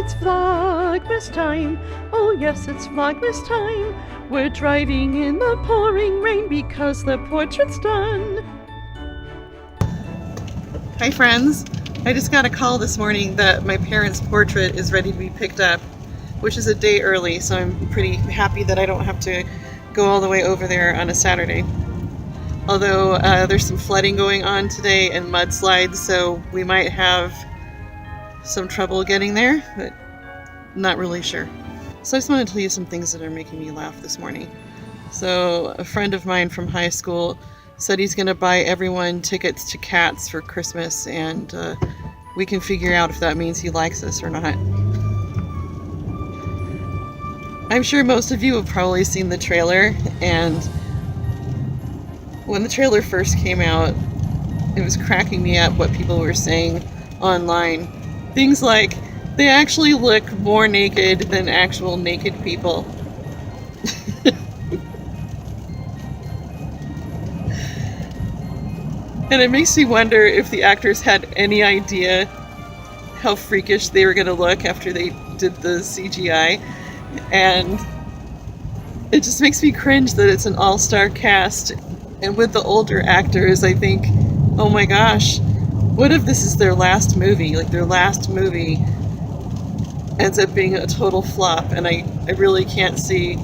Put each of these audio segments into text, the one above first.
it's Vlogmas time. Oh yes, it's Vlogmas time. We're driving in the pouring rain because the portrait's done. Hi friends. I just got a call this morning that my parents' portrait is ready to be picked up, which is a day early, so I'm pretty happy that I don't have to go all the way over there on a Saturday. Although there's some flooding going on today and mudslides, so we might have some trouble getting there, but not really sure. So I just want to tell you some things that are making me laugh this morning. So a friend of mine from high school said he's going to buy everyone tickets to Cats for Christmas, and we can figure out if that means he likes us or not. I'm sure most of you have probably seen the trailer, and when the trailer first came out, it was cracking me up what people were saying online. Things like, they actually look more naked than actual naked people. And it makes me wonder if the actors had any idea how freakish they were going to look after they did the CGI. And it just makes me cringe that it's an all-star cast. And with the older actors, I think, oh my gosh, what if this is their last movie? Like, their last movie ends up being a total flop, and I really can't see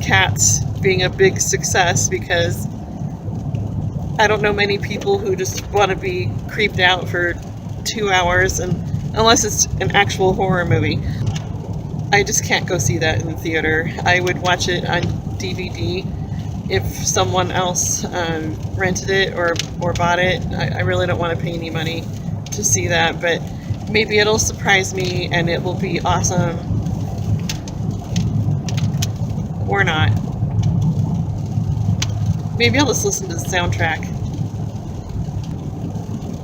Cats being a big success, because I don't know many people who just want to be creeped out for 2 hours, and unless it's an actual horror movie. I just can't go see that in the theater. I would watch it on DVD if someone else rented it or bought it. I really don't want to pay any money to see that, but maybe it'll surprise me and it will be awesome. Or not. Maybe I'll just listen to the soundtrack.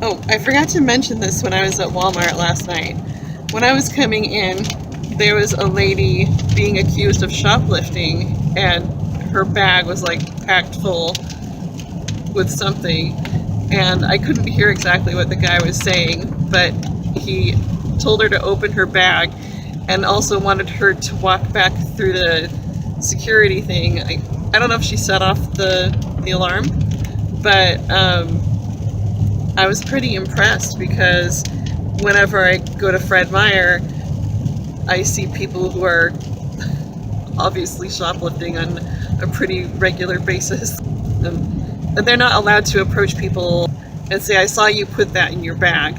Oh, I forgot to mention this when I was at Walmart last night. When I was coming in, there was a lady being accused of shoplifting, and her bag was like packed full with something, and I couldn't hear exactly what the guy was saying, but he told her to open her bag and also wanted her to walk back through the security thing. I don't know if she set off the alarm, but I was pretty impressed, because whenever I go to Fred Meyer, I see people who are obviously shoplifting on a pretty regular basis. And they're not allowed to approach people and say, I saw you put that in your bag.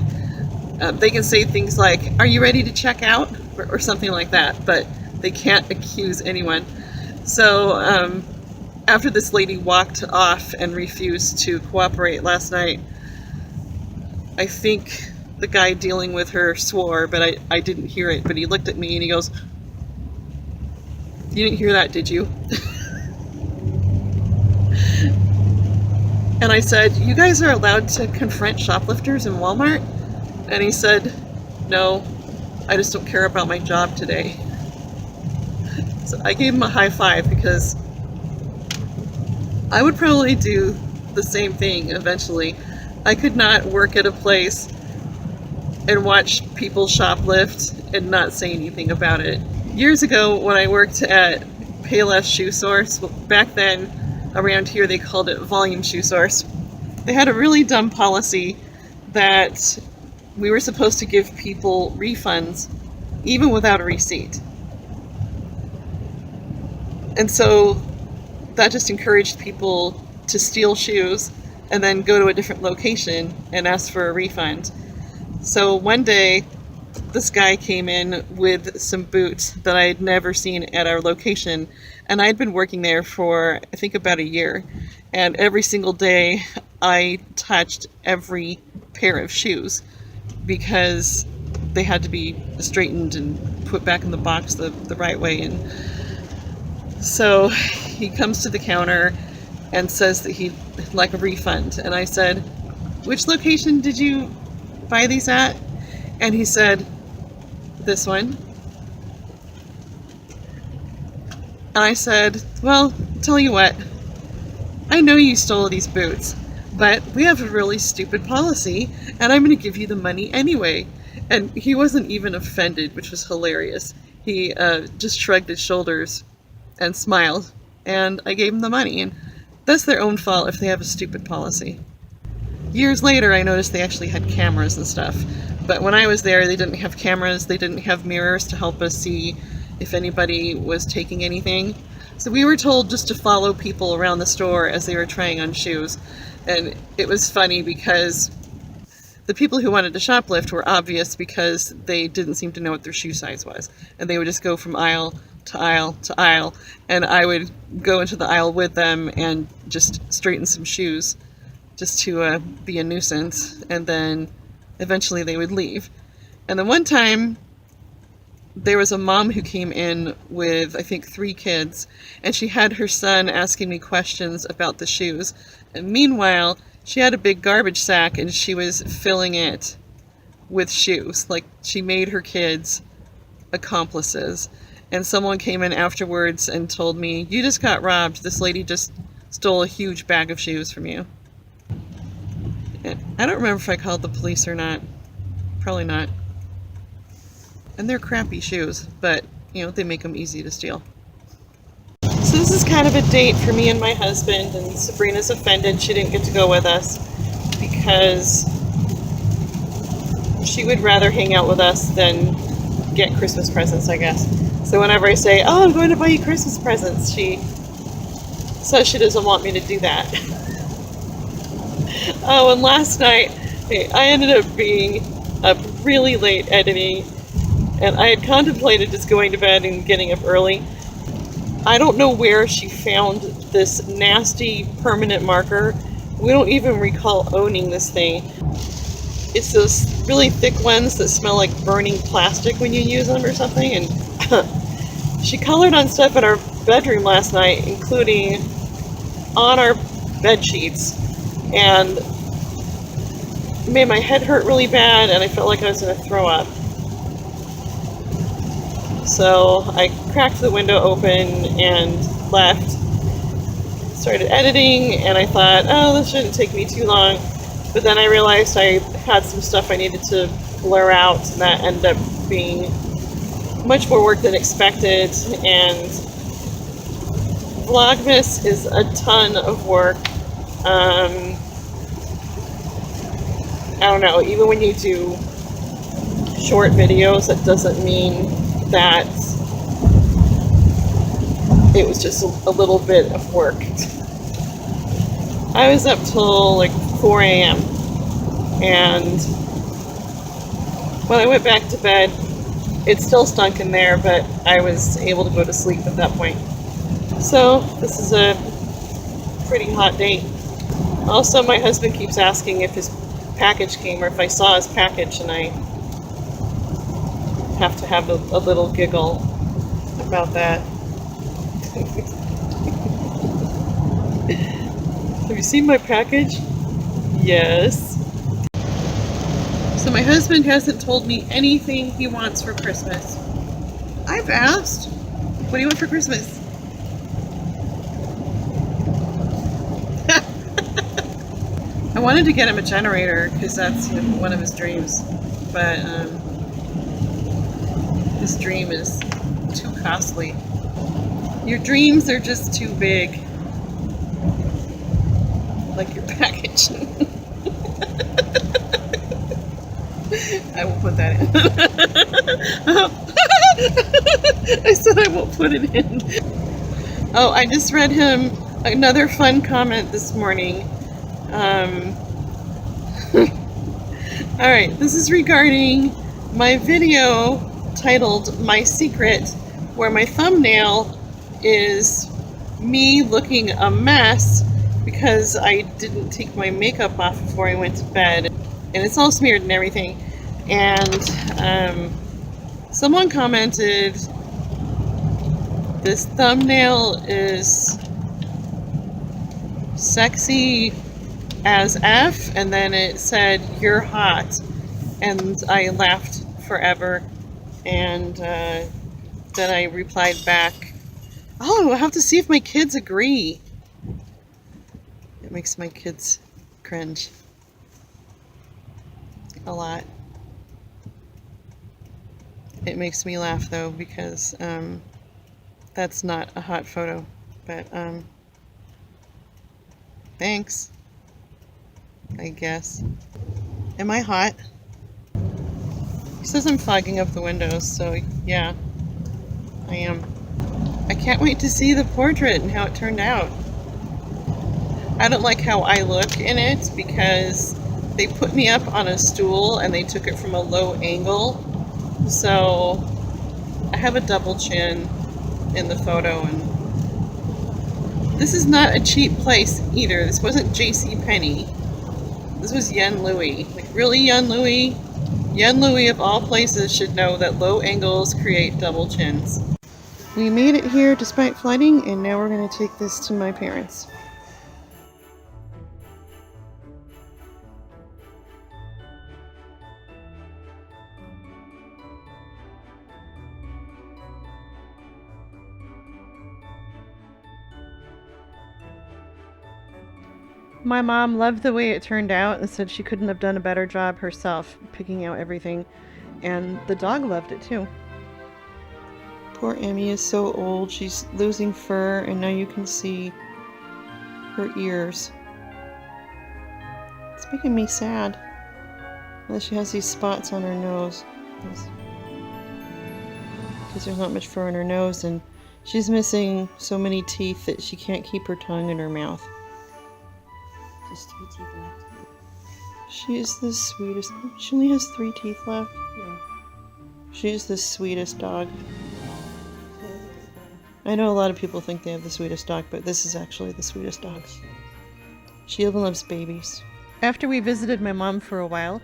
They can say things like, are you ready to check out? Or something like that, but they can't accuse anyone. So after this lady walked off and refused to cooperate last night, I think the guy dealing with her swore, but I didn't hear it. But he looked at me and he goes, you didn't hear that, did you? And I said, you guys are allowed to confront shoplifters in Walmart? And he said, no, I just don't care about my job today. So I gave him a high five, because I would probably do the same thing eventually. I could not work at a place and watch people shoplift and not say anything about it. Years ago, when I worked at Payless Shoe Source, back then around here they called it Volume Shoe Source, they had a really dumb policy that we were supposed to give people refunds even without a receipt. And so that just encouraged people to steal shoes and then go to a different location and ask for a refund. So one day, this guy came in with some boots that I had never seen at our location, and I had been working there for, I think, about a year. And every single day, I touched every pair of shoes, because they had to be straightened and put back in the box the right way. And so he comes to the counter and says that he'd like a refund. And I said, which location did you buy these at? And he said, this one. And I said, well, tell you what, I know you stole these boots, but we have a really stupid policy, and I'm going to give you the money anyway. And he wasn't even offended, which was hilarious. He just shrugged his shoulders and smiled, and I gave him the money. And that's their own fault if they have a stupid policy. Years later, I noticed they actually had cameras and stuff. But when I was there, they didn't have cameras. They didn't have mirrors to help us see if anybody was taking anything. So we were told just to follow people around the store as they were trying on shoes. And it was funny because the people who wanted to shoplift were obvious because they didn't seem to know what their shoe size was. And they would just go from aisle to aisle to aisle. And I would go into the aisle with them and just straighten some shoes just to be a nuisance. And then eventually they would leave. And then one time there was a mom who came in with, I think, 3 kids, and she had her son asking me questions about the shoes. And meanwhile, she had a big garbage sack and she was filling it with shoes. Like, she made her kids accomplices. And someone came in afterwards and told me, "You just got robbed. This lady just stole a huge bag of shoes from you." And I don't remember if I called the police or not. Probably not. And they're crappy shoes, but, you know, they make them easy to steal. So this is kind of a date for me and my husband, and Sabrina's offended she didn't get to go with us because she would rather hang out with us than get Christmas presents, I guess. So whenever I say, "Oh, I'm going to buy you Christmas presents," she says she doesn't want me to do that. Oh, and last night, I ended up being up really late editing, and I had contemplated just going to bed and getting up early. I don't know where she found this nasty permanent marker. We don't even recall owning this thing. It's those really thick ones that smell like burning plastic when you use them or something. And she colored on stuff in our bedroom last night, including on our bed sheets, and it made my head hurt really bad, and I felt like I was going to throw up. So I cracked the window open and left, started editing, and I thought, oh, this shouldn't take me too long. But then I realized I had some stuff I needed to blur out, and that ended up being much more work than expected. And Vlogmas is a ton of work. I don't know, even when you do short videos, that doesn't mean that it was just a little bit of work. I was up till like 4 a.m. and when I went back to bed, it still stunk in there, but I was able to go to sleep at that point. So this is a pretty hot date. Also, my husband keeps asking if his package came or if I saw his package, and I have to have a little giggle about that. Have you seen my package? Yes. So my husband hasn't told me anything he wants for Christmas. I've asked, "What do you want for Christmas?" I wanted to get him a generator because that's one of his dreams, but his dream is too costly. Your dreams are just too big. Like your package. I will put that in. I said I won't put it in. Oh, I just read him another fun comment this morning. Alright, this is regarding my video titled My Secret, where my thumbnail is me looking a mess because I didn't take my makeup off before I went to bed, and it's all smeared and everything. And someone commented, "This thumbnail is sexy as F," and then it said, "You're hot," and I laughed forever. And then I replied back, "Oh, I'll have to see if my kids agree." It makes my kids cringe a lot. It makes me laugh though, because that's not a hot photo. But thanks, I guess. Am I hot? He says I'm fogging up the windows, so yeah, I am. I can't wait to see the portrait and how it turned out. I don't like how I look in it because they put me up on a stool and they took it from a low angle. So I have a double chin in the photo, and this is not a cheap place either. This wasn't JCPenney. This was Yen Louie. Like, really, Yen Louie? Yen Louie of all places should know that low angles create double chins. We made it here despite flooding, and now we're going to take this to my parents. My mom loved the way it turned out and said she couldn't have done a better job herself picking out everything, and the dog loved it too. Poor Emmy is so old, she's losing fur, and now you can see her ears. It's making me sad. Unless she has these spots on her nose. Because there's not much fur on her nose, and she's missing so many teeth that she can't keep her tongue in her mouth. Just 3 teeth left. She is the sweetest. She only has 3 teeth left. Yeah. She is the sweetest dog. I know a lot of people think they have the sweetest dog, but this is actually the sweetest dog. She even loves babies. After we visited my mom for a while,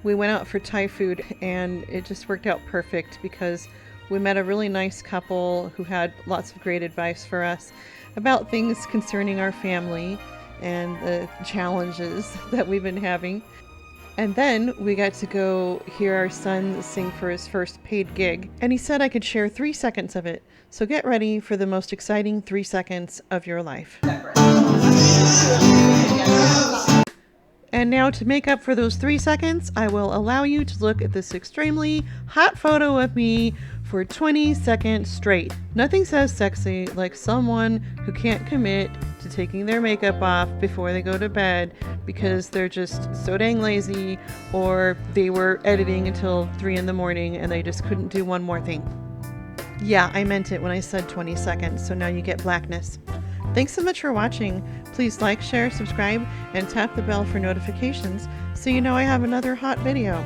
we went out for Thai food, and it just worked out perfect because we met a really nice couple who had lots of great advice for us about things concerning our family and the challenges that we've been having. And then we got to go hear our son sing for his first paid gig, and he said I could share 3 seconds of it. So get ready for the most exciting 3 seconds of your life. And now, to make up for those 3 seconds, I will allow you to look at this extremely hot photo of me for 20 seconds straight. Nothing says sexy like someone who can't commit to taking their makeup off before they go to bed because they're just so dang lazy, or they were editing until 3 in the morning and they just couldn't do one more thing. Yeah, I meant it when I said 20 seconds, so now you get blackness. Thanks so much for watching. Please like, share, subscribe, and tap the bell for notifications so you know I have another hot video.